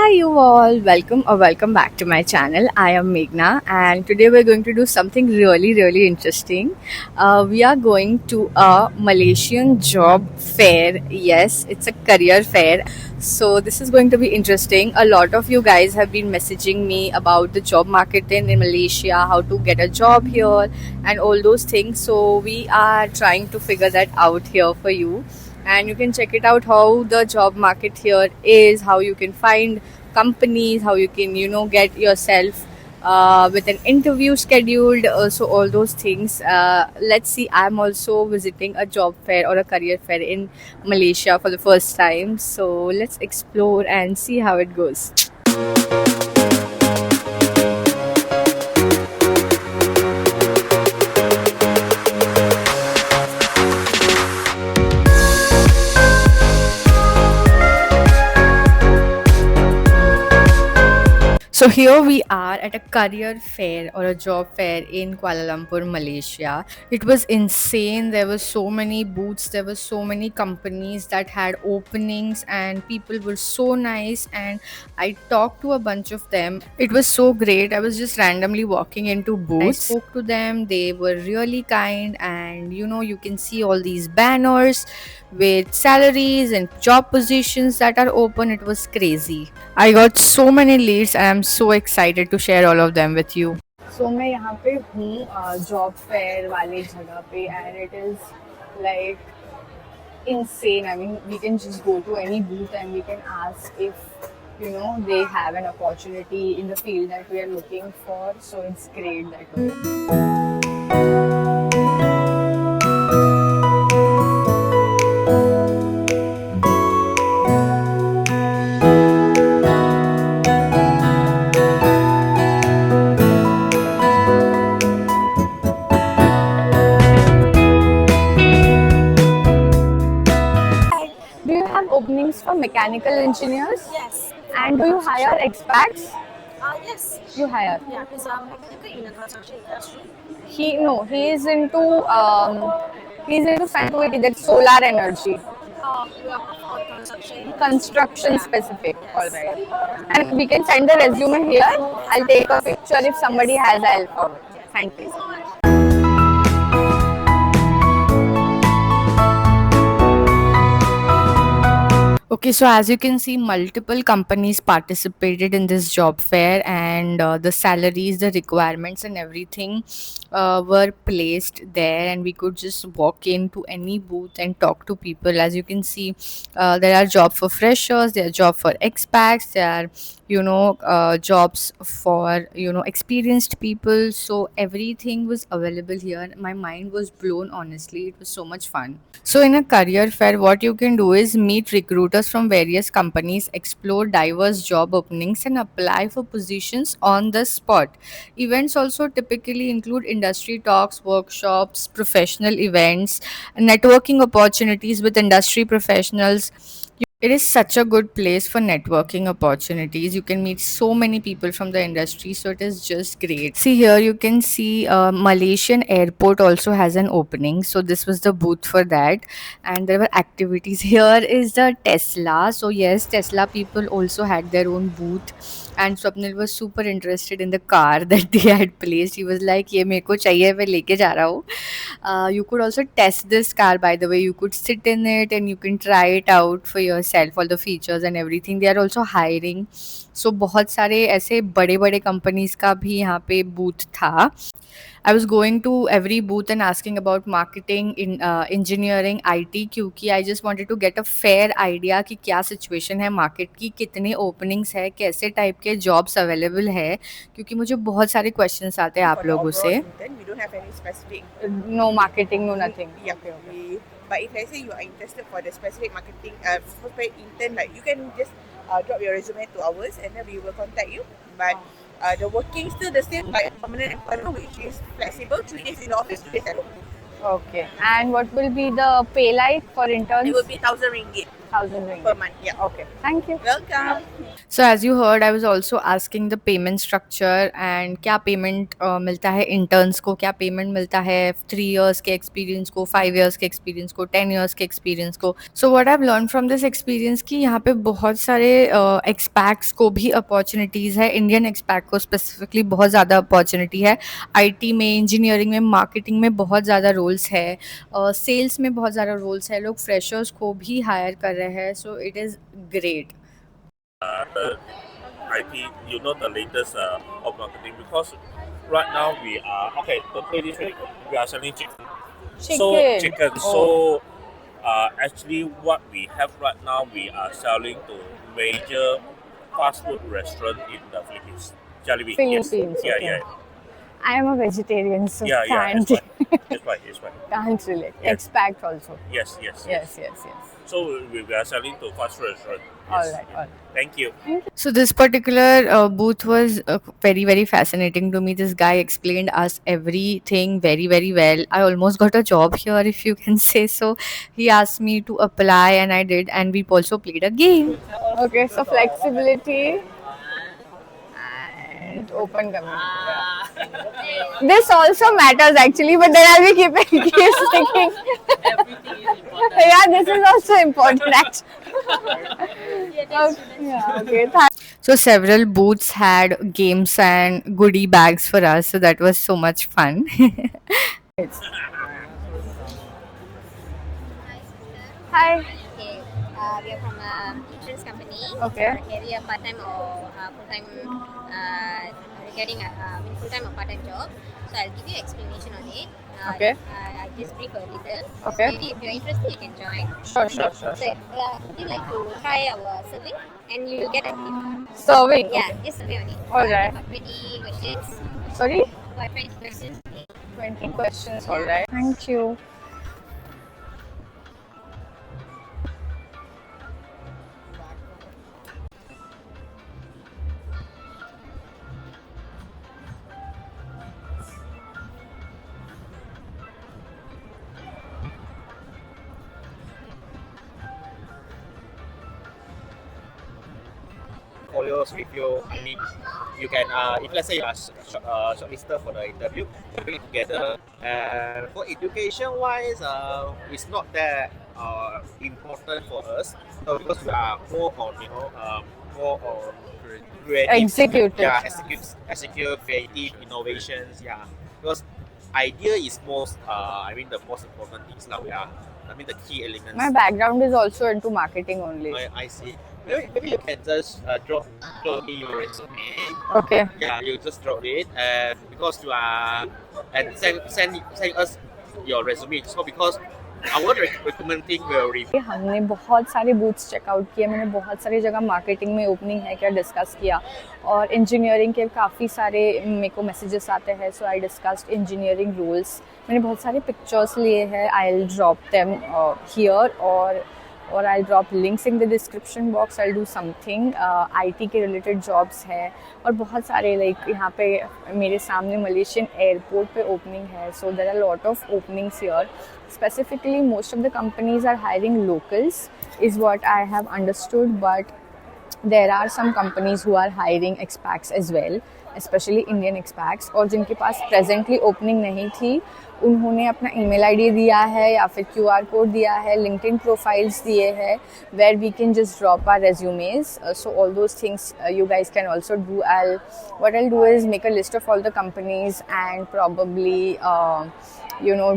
Hi, you all. Welcome back to my channel. I am Meghna, and today we're going to do something really interesting. We are going to a Malaysian job fair. Yes, it's a career fair. So this is going to be interesting. A lot of you guys have been messaging me about the job market in Malaysia, how to get a job here, and all those things. So we are trying to figure that out here for you, and you can check it out how the job market here is, how you can find companies, how you can get yourself with an interview scheduled, so all those things. Let's see, I'm also visiting a job fair or a career fair in Malaysia for the first time, so let's explore and see how it goes. So here we are at a career fair or a job fair in Kuala Lumpur, Malaysia. It was insane. There were so many booths, there were so many companies that had openings, and people were so nice, and I talked to a bunch of them. It was so great. I was just randomly walking into booths. I spoke to them. They were really kind, and you can see all these banners with salaries and job positions that are open. It was crazy. I got so many leads and I'm so excited to share all of them with you. So मैं यहाँ पे हूँ job fair वाले जगह पे, and it is like insane. I mean, we can just go to any booth and we can ask if they have an opportunity in the field that we are looking for. So it's great that way. Do you have openings for mechanical engineers? Yes. And do you hire expats? Yes. You hire. Yeah, he's in the construction industry. He is into trying to get that solar energy, We are on construction. construction Yeah. specific. All Yes. right. And we can send the resume here. I'll take a picture if somebody has. I'll forward. Thank you. Okay, so as you can see, multiple companies participated in this job fair, and the salaries, the requirements, and everything were placed there, and we could just walk into any booth and talk to people. As you can see, there are jobs for freshers, there are jobs for expats, there are jobs for experienced people. So everything was available here. My mind was blown. Honestly, it was so much fun. So, in a career fair, what you can do is meet recruiters from various companies, explore diverse job openings, and apply for positions on the spot. Events also typically include industry talks, workshops, professional events, networking opportunities with industry professionals. It is such a good place for networking opportunities. You can meet so many people from the industry, so it is just great. See here, you can see Malaysian airport also has an opening. So this was the booth for that, and there were activities. Here is the Tesla. So yes, Tesla people also had their own booth, and Swapnil was super interested in the car that they had placed. He was like, "ये मेरे को चाहिए, मैं लेके जा रहा हूँ." You could also test this car, by the way. You could sit in it and you can try it out for yourself, all the features and everything. They are also hiring. So बहुत सारे ऐसे बड़े बड़े companies का भी यहाँ पे booth था. I was going to every booth and asking about marketing, in engineering, IT, क्योंकि I just wanted to get a fair idea कि क्या situation है market की, कितने openings है, कैसे type के jobs available है, क्योंकि मुझे बहुत सारे questions आते हैं आप For the लोगों overall से. intern, we don't have any specific. No marketing, no nothing. Yeah, but if let's say you are interested for the specific marketing, specific intern, like you can just drop your resume to ours, and then we will contact you. But the working still the same, like permanent employment, which is flexible, 3 days in the office, 2 days at home. Okay. And what will be the pay like for interns? It will be 1,000 ringgit. 1,000 ringgit per month. Yeah. Okay, thank you. Welcome. So as you heard, I was also asking the payment structure and क्या payment मिलता है interns को, क्या payment मिलता है 3 years के experience को, 5 years के experience को, 10 years के experience को. So what I've learned from this experience कि यहाँ पे बहुत सारे expats को भी opportunities है, Indian expat को specifically बहुत ज़्यादा opportunity है. IT में, engineering में, marketing में बहुत ज़्यादा roles है, sales में बहुत ज़्यादा roles है, लोग freshers को भी hire कर रहे हैं. So it is great. The IT, the latest of marketing, because right now we are to pay this way, we are selling chicken. Chicken. So actually, what we have right now, we are selling to major fast food restaurant in the Philippines. Jollibee. Philippines, Yes. okay. Yeah. I am a vegetarian, so Yeah. can't, That's right. can't relate. Yes. Expat also. Yes. Yes. So we are selling to fast food restaurant. All Yes. right. Thank you. So this particular booth was very, very fascinating to me. This guy explained us everything very, very well. I almost got a job here, if you can say so. He asked me to apply, and I did, and we also played a game. Okay, so flexibility and open communication. This also matters actually, but then I'll be keep thinking. Yeah, this is also important actually. Okay. So several booths had games and goodie bags for us. So that was so much fun. Hi. Okay, we are from an insurance company. Okay. We are part-time or full-time regarding full-time or part-time job. So I'll give you explanation on it. Okay. I'll just brief a little. Okay. Maybe if you're interested, you can join. Sure. So would you like to try our survey and you will get a tip? Serving. Yeah, just survey only. Alright. About 20 questions. Sorry? About 20 questions. 20 questions. All right. Thank you. Portfolios with you. I mean, you can, if let's say you are shortlisted for the interview, you bring it together. And for education-wise, it's not that important for us. So because we are more on, more on creative. Executive. Yeah, execute creative innovations. Yeah, because idea is most, the most important things now. Yeah, the key elements. My background is also into marketing only. I see. Maybe you can just drop me your resume. Okay. Yeah, you just drop it, and because you are, and send us your resume. So because our recommending will review. हमने बहुत सारे booths checkout किए, मैंने बहुत सारी जगह marketing में opening है क्या डिस्कस किया, और इंजीनियरिंग के काफ़ी सारे मेरे को मैसेजेस आते हैं. So I discussed engineering roles. मैंने बहुत सारे पिक्चर्स लिए हैं. I will drop them here और I drop links in the description box. I do something IT के रिलेटेड जॉब्स हैं, और बहुत सारे लाइक यहाँ पे मेरे सामने मलेशियन एयरपोर्ट पे ओपनिंग है. So there are lot of openings here. Specifically, most of the companies are hiring locals, is what I have understood, but there are some companies who are hiring expats as well, especially Indian expats. और जिनके पास presently opening नहीं थी, उन्होंने अपना email ID दिया है या फिर QR code दिया है, LinkedIn profiles दिए हैं, where we can just drop our resumes. So all those things you guys can also do. What I'll do is make a list of all the companies and probably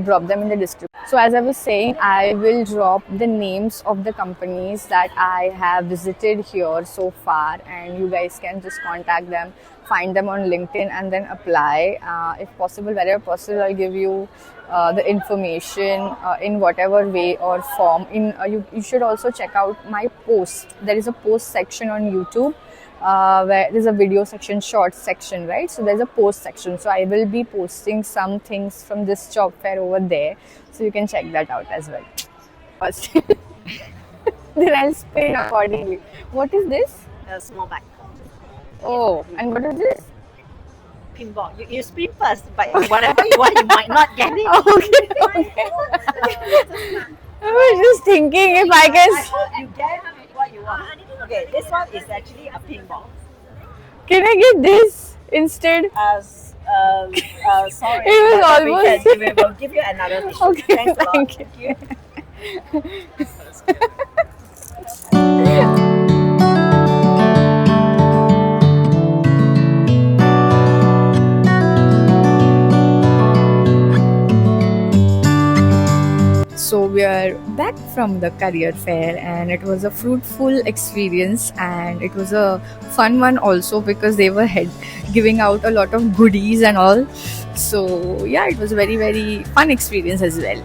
drop them in the description. So as I was saying, I will drop the names of the companies that I have visited here so far, and you guys can just contact them, find them on LinkedIn, and then apply. If possible, wherever possible, I'll give you the information in whatever way or form. You should also check out my post. There is a post section on YouTube. Where there's a video section, shorts section, right? So there's a post section. So I will be posting some things from this job fair over there. So you can check that out as well. First. Then I'll spin accordingly. What is this? A small bag. Oh, and what is this? Pinball. You spin first, but whatever you want, you might not get it. Okay. I was just thinking if I can. You get what you want. Okay, this one is actually a pinball. Can I get this instead? Sorry. It was but almost- we will give you another tissue. Okay, Thanks a lot. thank you. So we are back from the career fair, and it was a fruitful experience, and it was a fun one also because they were giving out a lot of goodies and all. So yeah, it was a very fun experience as well.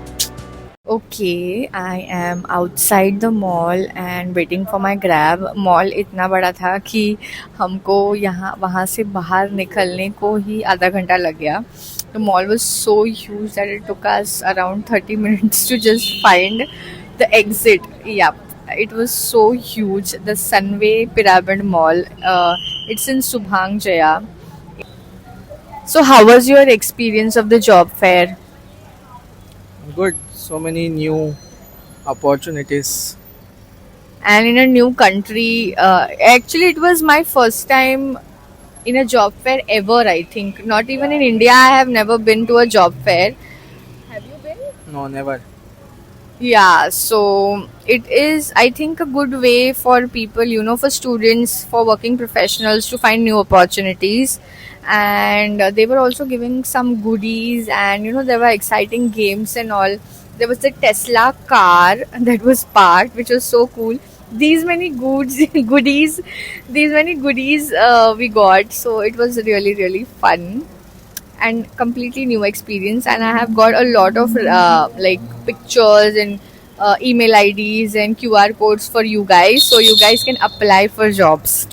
Okay, I am outside the mall and waiting for my grab. Mall इतना बड़ा था कि हमको यहाँ वहाँ से बाहर निकलने को ही आधा घंटा लग गया. The mall was so huge that it took us around 30 minutes to just find the exit. Yeah, it was so huge. The Sunway Pyramid Mall. It's in Subhang Jaya. So how was your experience of the job fair? Good. So many new opportunities. And in a new country, actually it was my first time in a job fair ever. I think not even in India I have never been to a job fair. Have you been? No, never. Yeah, so it is, I think, a good way for people, for students, for working professionals to find new opportunities. And they were also giving some goodies, and there were exciting games and all. There was the Tesla car that was parked, which was so cool. These many goodies we got. So it was really fun and completely new experience. And I have got a lot of like pictures and email IDs and QR codes for you guys, so you guys can apply for jobs.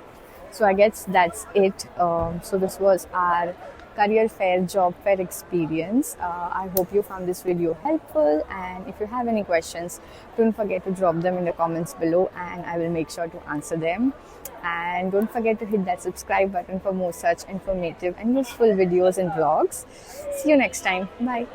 So I guess that's it. So this was our career fair, job fair experience. I hope you found this video helpful, and if you have any questions, don't forget to drop them in the comments below and I will make sure to answer them. And don't forget to hit that subscribe button for more such informative and useful videos and vlogs. See you next time. Bye.